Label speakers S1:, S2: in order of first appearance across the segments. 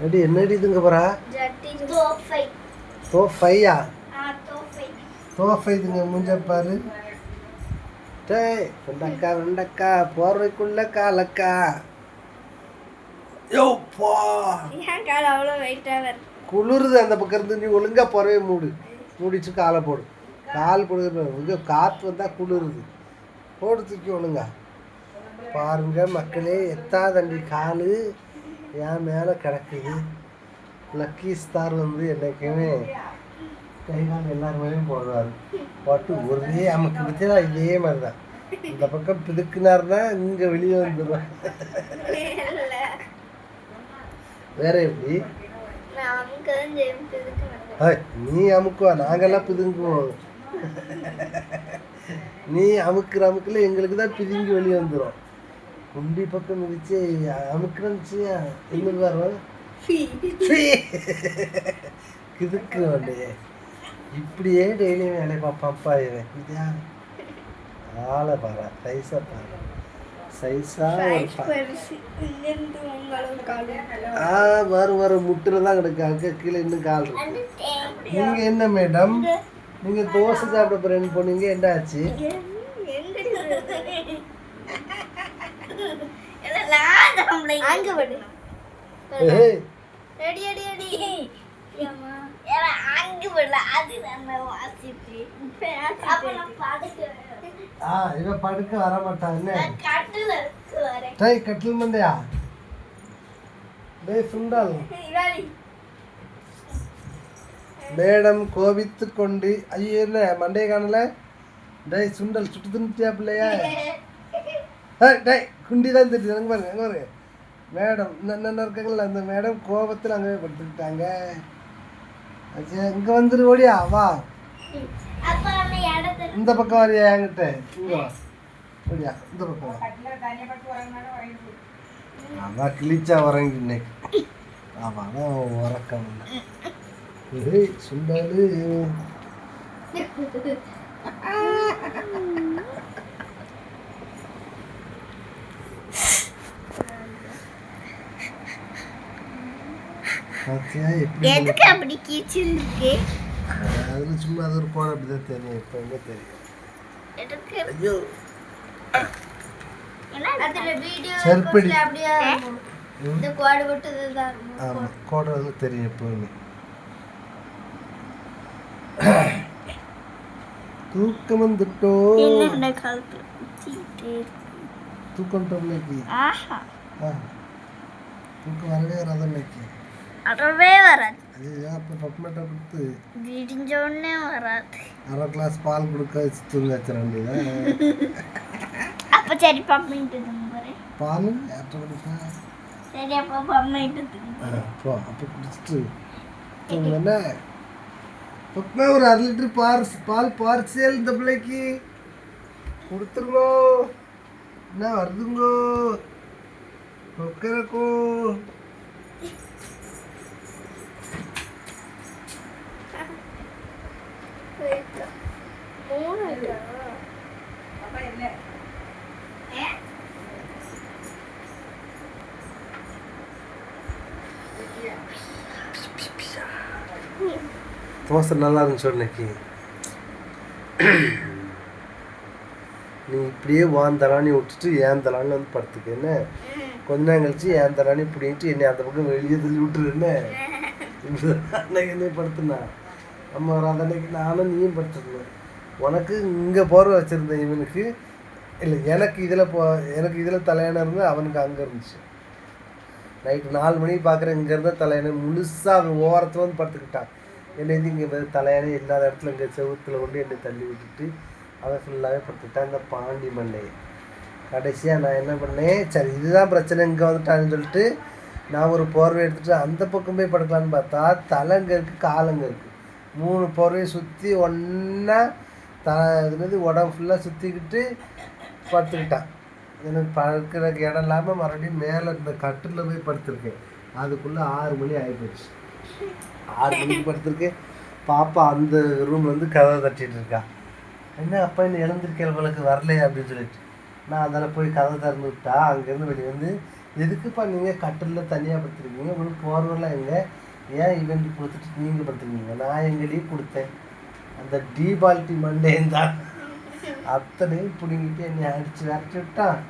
S1: அடி என்னடி இதுங்க போறா தோஃபையா தோஃபை இதுங்க மூஞ்ச பாரு. டேய் வெண்டக்கா வெண்டக்கா போர்வைக்குள்ள காலக்கா. யோப்பா குளிருது அந்த பக்கம் இருந்து. நீ ஒழுங்கா போறவே மூடிச்சு காலை போடு. கால் போடுறது காற்று வந்தா குளிருது. போடு தூக்கி ஒழுங்கா. பாருங்க மக்களே எத்தாதண்டி காலு என் மேலே கிடக்குது. லக்கி ஸ்டார் வந்து என்றைக்குமே கைகால் எல்லார் மேலேயும் போடுவார். போட்டு ஒரே நமக்கு பற்றினா இதே மாதிரி தான். இந்த பக்கம் பிதுக்குனார்னா இங்கே வெளியே வந்துடுவேன். வேற எப்படி நீ அமுக்குவா, நாங்கெல்லாம் பிதுங்குவோம். நீ அமுக்குற அமுக்குல எங்களுக்கு தான் பிதுங்கி வெளியே வந்துடும். குண்டி பக்கம் மிதிச்சு அமுக்குறச்சு எங்களுக்கு வரும் கிதுக்கு வேண்டையே. இப்படியே டெய்லியும் வேலையை பார்ப்பாப்பா இவன். இதா ஆளை பாரு, சைஸா பாரு, சைஸா வரும் வரும் முட்டுல தான் கிடக்கு. அங்கே கீழே இன்னும் கால் இருக்கு. நீங்க என்ன மேடம், நீங்க தோசை சாப்பிட போறேன்னு போனீங்க, என்ன ஆச்சு? இவ படுக்க வர மாட்டாங்க. கட்டில் மந்தையா சுண்டால் மேடம் கோபித்து கொண்டு ஐயோ என்ன மண்டைய காணல. டேய் சுண்டல் சுட்டு தின்னுட்டியா பிள்ளையா? டேய் குண்டி தான் தெரியுது எனக்கு. பாருங்க அங்கே பாருங்க மேடம் என்ன இருக்காங்களா அந்த மேடம் கோபத்தில் அங்கே படுத்துக்கிட்டாங்க. இங்கே வந்துரு ஓடியா வா. இந்த பக்கம் வரையா என்கிட்ட இங்கே வா ஓடியா இந்த பக்கம் வா. அதான் கிழிச்சா உறங்கி இன்னைக்கு. ஆமாம் அதான் உறக்கம் சுண்டாலு.
S2: எதுக்கு அப்படி கீச்சிருக்கு?
S1: அதுல சும்மா அது ஒரு கோணம் அப்படிதான் தெரியும். இப்போ என்ன தெரியும்? ஐயோ செருப்படி.
S2: இந்த கோடு விட்டதுதான்.
S1: ஆமாம் கோடை வந்து தெரியும் எப்போவுமே. தூக்கம் வந்துட்டோ. தூக்கம் தூக்கம் வரவே வராது இன்னைக்கு.
S2: வரவே வராது.
S1: அப்போ பப்மெட்டை கொடுத்து
S2: விடிஞ்ச உடனே வராது.
S1: அரை கிளாஸ் பால் கொடுக்க வச்சு தூங்க வச்சிடறாங்க.
S2: அப்போ சரி பப்மெட்டு தூங்குறேன்.
S1: பால் யார்கிட்ட கொடுப்பா?
S2: சரி அப்போ பப்மெட்டு தூங்குறேன்.
S1: அப்போ அப்போ குடிச்சிட்டு தூங்குவேன்னா பப்மே ஒரு 1/2 லிட்டர் பால் பார்சல் இந்த பிள்ளைக்கு கொடுத்துருங்கோ. என்ன வருதுங்கோ ஒக்கரக்கோ. தோசை நல்லா இருந்துச்சு இன்னைக்கு. நீ இப்படியே வாந்தலானி விட்டுட்டு ஏன் தலான்னு வந்து படுத்துக்க. என்ன கொஞ்ச நேரம் கழிச்சு ஏன் தலானி பிடிங்கிட்டு என்னை அந்த பக்கம் வெளியே தள்ளி விட்டுரு. என்ன அன்னைக்கு என்ன படுத்துனா நம்ம ஒரு அன்னைக்கு நானும் நீயும் படுத்துருந்தேன். உனக்கு இங்கே போர்வை வச்சுருந்தேன் இவனுக்கு. இல்லை எனக்கு இதில் தலையணை இருந்து அவனுக்கு அங்கே இருந்துச்சு. நைட்டு 4 மணிக்கு பார்க்குறேன் இங்கே இருந்தால் தலையணை முழுசாக அவன் ஓரத்தில் வந்து படுத்துக்கிட்டான். என்னை இங்கே தலையணை இல்லாத இடத்துல இங்கே செவுத்தில் கொண்டு என்னை தள்ளி விட்டுட்டு அவன் ஃபுல்லாகவே படுத்துக்கிட்டான். இந்த பாண்டி மண்டையை கடைசியாக நான் என்ன பண்ணேன், சரி இதுதான் பிரச்சனை இங்கே வந்துட்டான்னு சொல்லிட்டு நான் ஒரு போர்வை எடுத்துகிட்டு அந்த பக்கம் போய் படுக்கலான்னு பார்த்தா தலை இங்கே இருக்குது, கால் அங்கே இருக்குது. 3 போர்வையை சுற்றி ஒன்றா இதுலேருந்து உடம்பு ஃபுல்லாக சுற்றிக்கிட்டு படுத்துக்கிட்டான். எனக்கு படுக்கிறதுக்கு இடம் இல்லாமல் மறுபடியும் மேலே இந்த கட்டில் போய் படுத்துருக்கேன். அதுக்குள்ளே 6 மணி ஆகிப்போச்சு. 6 மணிக்கு படுத்துருக்கேன். பாப்பா அந்த ரூமில் வந்து கதவை தட்டிகிட்டு இருக்கா. என்ன அப்பா இன்னும் எழுந்திருக்கேன் உங்களுக்கு வரலையே அப்படின்னு சொல்லிட்டு நான் அதில் போய் கதவை திறந்து விட்டா அங்கேருந்து வெளியே வந்து எதுக்குப்பா நீங்கள் கட்டிலில் தனியாக படுத்துருக்கீங்க உங்களுக்கு போகிறவெல்லாம் எங்கே ஏன் இவனுக்கு கொடுத்துட்டு நீங்கள் படுத்துருக்கீங்க நான் எங்கடி கொடுத்தேன் அந்த டீபால்ட்டி மண்டேன் தான் அத்தனையும் பிடிங்கிட்டு என்னை அடித்து விரட்டி விட்டான்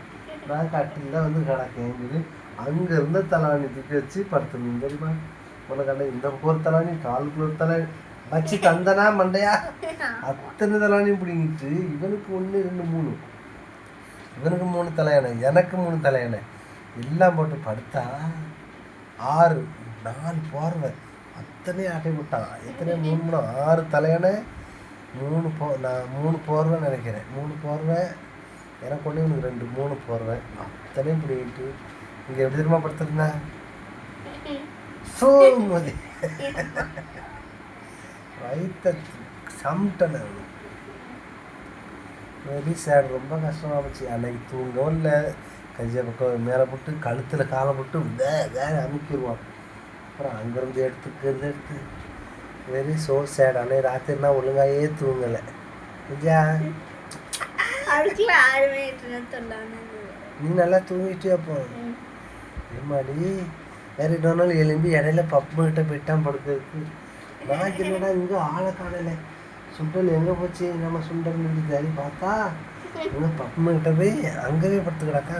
S1: நான் கட்டிலில் வந்து கிடக்கேங்குது அங்கே இருந்த தலாணி தூக்கி வச்சு படுத்துருந்தீங்க தெரியுமா உனக்கு அந்த இந்த பக்கம் ஒரு தலாணி காலுக்குள்ள ஒரு தலாணி வச்சு தந்தனா மண்டையா அத்தனை தலாணியும் பிடிங்கிட்டு இவனுக்கு 1 2 3 இவனுக்கு 3 தலையானை எனக்கு 3 தலையானை எல்லாம் போட்டு படுத்தா 6 4 போர்வை அத்தனையும் ஆட்டை விட்டான் எத்தனை 3 3 6 தலையானை 3 போர்வை நினைக்கிறேன் 3 போர்வை எனக்கு ஒன்று இவனுக்கு 2 3 போர்வை அத்தனையும் பிடிக்கிட்டு இங்கே எப்படி தெரியுமா படுத்துருந்தேன் சோமதி வயிற்ற சம்ட்டன வெரி சேட் ரொம்ப கஷ்டமாக போச்சு அன்னைக்கு தூங்கவும் இல்லை கையை பக்கம் மேலே போட்டு கழுத்தில் காலை போட்டு வேற அமுக்கிடுவான் அப்புறம் அங்கேருந்து எடுத்து வெரி ஸோ சேட் அன்னைக்கு ராத்திரி நான் ஒழுங்காயே தூங்கலை விஜயா நீ நல்லா தூங்கிட்டே அப்போ ஏமாடி வேற இன்னொரு நாள் எலும்பி இடையில பப்புகிட்ட போயிட்டான் படுக்கிறதுக்கு நான் என்னடா இங்கே ஆளை காணலை சுண்டல் எங்கே போச்சு நம்ம சுண்டல் நின்று தேடி பார்த்தா இங்கே பப்புகிட்ட போய் அங்கேயே படுத்து கிடக்கா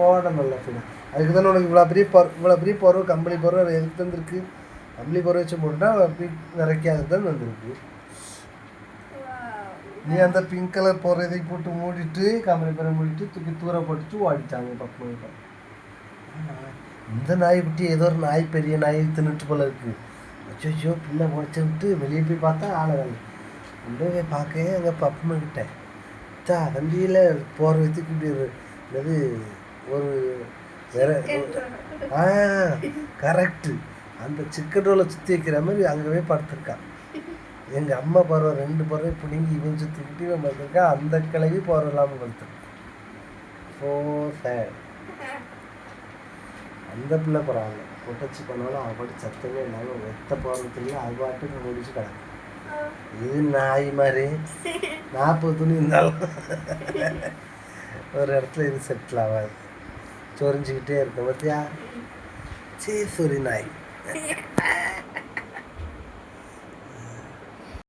S1: ஓட நல்லா ஃபீல் அதுக்கு தானே உனக்கு இவ்வளோ பெரிய போர்வை கம்பளி போர்வை எதுக்கு தந்துருக்கு கம்பளி போர்வை வச்சு போட்டுட்டா அப்படி நிறைக்காது தான் வந்திருக்கு நீ அந்த பிங்க் கலர் போடுறதை போட்டு மூடிட்டு கம்பளி போரை மூடிட்டு தூக்கி தூர போட்டுட்டு ஓடிட்டாங்க பப்பு இந்த நாய் விட்டு ஏதோ ஒரு நாய் பெரிய நாய் தின்னுட்டு போல இருக்கு அச்சோ பிள்ளை முடிச்சுட்டு வெளியே போய் பார்த்தா ஆளை வேலை கொண்டு போய் பார்க்க அங்கே பப்புன்னு கிட்டேன் வண்டியில் போகிற வச்சுக்கு இப்படி என்னது ஒரு வேற கரெக்டு அந்த சிக்கன் ரோலை சுற்றி வைக்கிற மாதிரி அங்கே போய் படுத்துருக்கான் எங்கள் அம்மா பறவை 2 பறவை பிடிங்கி இவன் சுற்றிக்கிட்டு இவன் படுத்துருக்கான் அந்த கிளவி போகிற இல்லாமல் படுத்துருக்கான் ஸோ சேட் அந்த பிள்ளை பரவாயில்ல பொட்டச்சி பண்ணாலும் அவள் சத்தமே இல்லாமல் வெத்த போகிறதுல அது பாட்டுக்கு முடிச்சு கிடக்கும் இது நாய் மாதிரி 40 துணி இருந்தாலும் ஒரு இடத்துல இது செட்டில் ஆகாது சொரிஞ்சிக்கிட்டே இருக்க பார்த்தியா சரி நாய்